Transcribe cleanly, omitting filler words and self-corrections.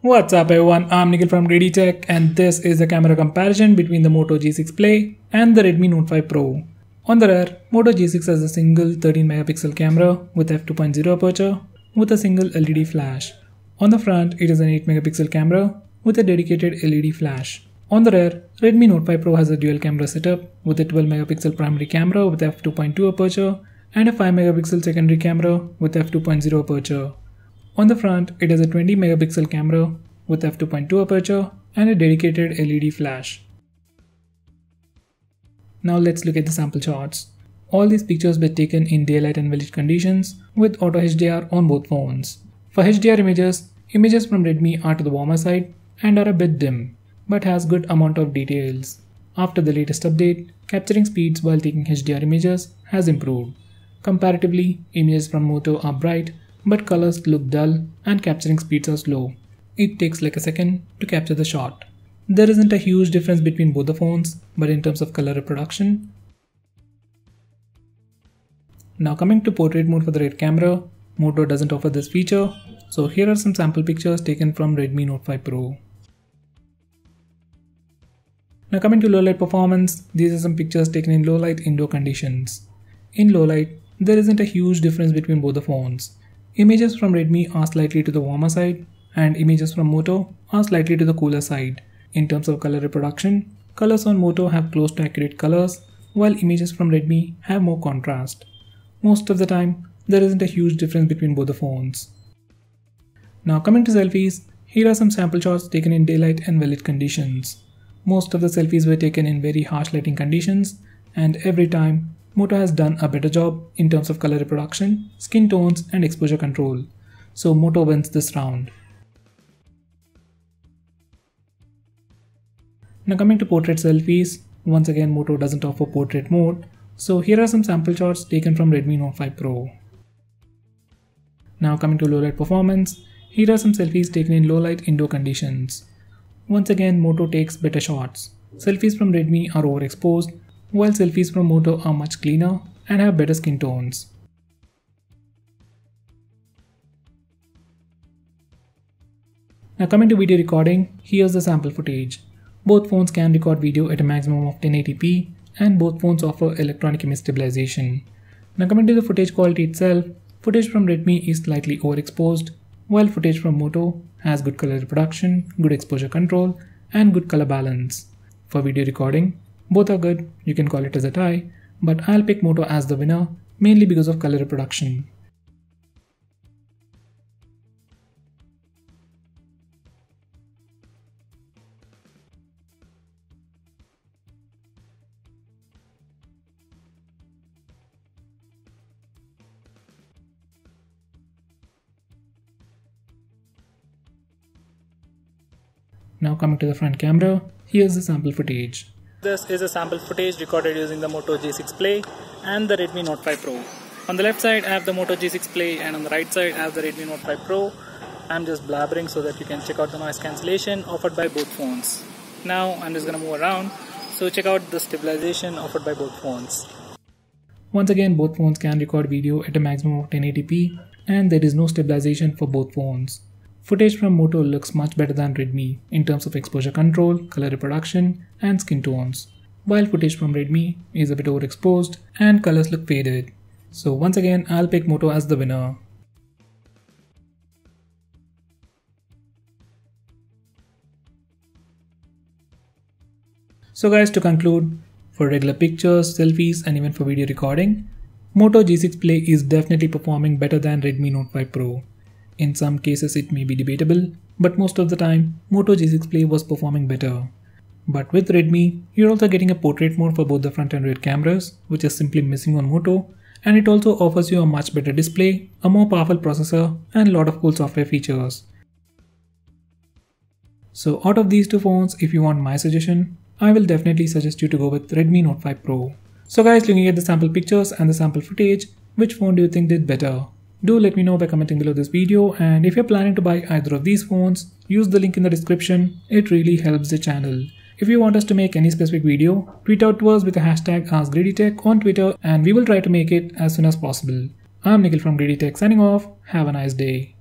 What's up everyone, I'm Nikhil from GreedyTech and this is a camera comparison between the Moto G6 Play and the Redmi Note 5 Pro. On the rear, Moto G6 has a single 13 megapixel camera with f2.0 aperture with a single LED flash. On the front, it is an 8 megapixel camera with a dedicated LED flash. On the rear, Redmi Note 5 Pro has a dual camera setup with a 12 megapixel primary camera with f2.2 aperture and a 5 megapixel secondary camera with f2.0 aperture. On the front, it has a 20 megapixel camera with f2.2 aperture and a dedicated LED flash. Now let's look at the sample shots. All these pictures were taken in daylight and village conditions with auto HDR on both phones. For HDR images from Redmi are to the warmer side and are a bit dim, but has good amount of details. After the latest update, capturing speeds while taking HDR images has improved. Comparatively, images from Moto are bright, but colors look dull and capturing speeds are slow. It takes like a second to capture the shot. There isn't a huge difference between both the phones, but in terms of color reproduction. Now coming to portrait mode for the rear camera, Moto doesn't offer this feature, so here are some sample pictures taken from Redmi Note 5 Pro. Now coming to low light performance, these are some pictures taken in low light indoor conditions. In low light, there isn't a huge difference between both the phones. Images from Redmi are slightly to the warmer side and images from Moto are slightly to the cooler side. In terms of color reproduction, colors on Moto have close to accurate colors while images from Redmi have more contrast. Most of the time, there isn't a huge difference between both the phones. Now coming to selfies, here are some sample shots taken in daylight and village conditions. Most of the selfies were taken in very harsh lighting conditions, and every time Moto has done a better job in terms of color reproduction, skin tones and exposure control. So Moto wins this round. Now coming to portrait selfies, once again Moto doesn't offer portrait mode. So here are some sample shots taken from Redmi Note 5 Pro. Now coming to low light performance, here are some selfies taken in low light indoor conditions. Once again Moto takes better shots. Selfies from Redmi are overexposed, while selfies from Moto are much cleaner and have better skin tones. Now coming to video recording, here's the sample footage. Both phones can record video at a maximum of 1080p and both phones offer electronic image stabilization. Now coming to the footage quality itself, footage from Redmi is slightly overexposed, while footage from Moto has good color reproduction, good exposure control and good color balance. For video recording, both are good, you can call it as a tie, but I'll pick Moto as the winner mainly because of color reproduction. Now coming to the front camera, here's the sample footage. This is a sample footage recorded using the Moto G6 Play and the Redmi Note 5 Pro. On the left side I have the Moto G6 Play and on the right side I have the Redmi Note 5 Pro. I'm just blabbering so that you can check out the noise cancellation offered by both phones. Now I'm just gonna move around, so check out the stabilization offered by both phones. Once again, both phones can record video at a maximum of 1080p and there is no stabilization for both phones. Footage from Moto looks much better than Redmi in terms of exposure control, color reproduction and skin tones, while footage from Redmi is a bit overexposed and colors look faded. So once again, I'll pick Moto as the winner. So guys, to conclude, for regular pictures, selfies and even for video recording, Moto G6 Play is definitely performing better than Redmi Note 5 Pro. In some cases it may be debatable, but most of the time Moto G6 Play was performing better. But with Redmi, you're also getting a portrait mode for both the front and rear cameras, which is simply missing on Moto, and it also offers you a much better display, a more powerful processor and a lot of cool software features. So out of these two phones, if you want my suggestion, I will definitely suggest you to go with Redmi Note 5 Pro. So guys, looking at the sample pictures and the sample footage, which phone do you think did better? Do let me know by commenting below this video, and if you're planning to buy either of these phones, use the link in the description, it really helps the channel. If you want us to make any specific video, tweet out to us with the hashtag ASKGREEDYTECH on Twitter and we will try to make it as soon as possible. I'm Nikhil from GreedyTech signing off, have a nice day.